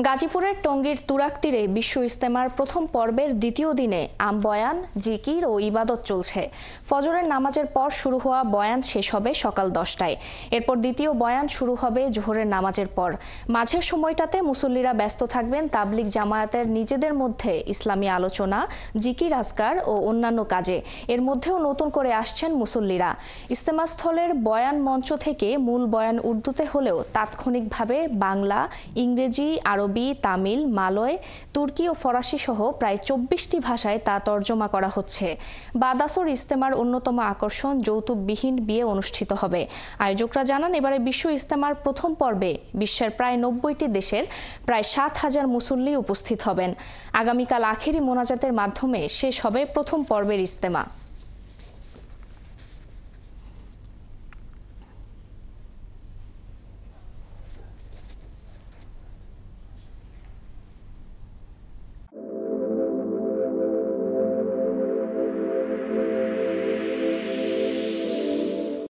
গাজীপুরের টঙ্গীর তুরাগ তীরে বিশ্ব ইজতেমার প্রথম পর্বের দ্বিতীয় দিনে বয়ান, জিকির ও ইবাদত চলছে। ফজরের নামাজের পর শুরু হওয়া বয়ান শেষ হবে সকাল 10টায়। এরপর দ্বিতীয় বয়ান শুরু হবে জোহরের নামাজের পর। মাঝের সময়টাতে মুসল্লিরা ব্যস্ত থাকবেন তাবলিগ জামায়াতের নিজেদের মধ্যে ইসলামী আলোচনা, জিকির আজকার ও অন্যান্য কাজে। এর মধ্যেও নতুন করে আসছেন মুসল্লিরা। ইজতেমাস্থলের বয়ান মঞ্চ থেকে মূল বয়ান উর্দুতে হলেও তাৎক্ষণিকভাবে বাংলা, ইংরেজি, আরবি, তামিল, মালয়, তুর্কি ও ফরাসি সহ প্রায় 24টি ভাষায় তা তর্জমা করা হচ্ছে। বাদ আসর ইজতেমার অন্যতম আকর্ষণ যৌতুকবিহীন বিয়ে অনুষ্ঠিত হবে। আয়োজকরা জানান, এবারে বিশ্ব ইজতেমার প্রথম পর্বে বিশ্বের প্রায় 90টি দেশের প্রায় 7,000 মুসল্লি উপস্থিত হবেন। আগামীকাল আখেরি মোনাজাতের মাধ্যমে শেষ হবে প্রথম পর্বের ইজতেমা।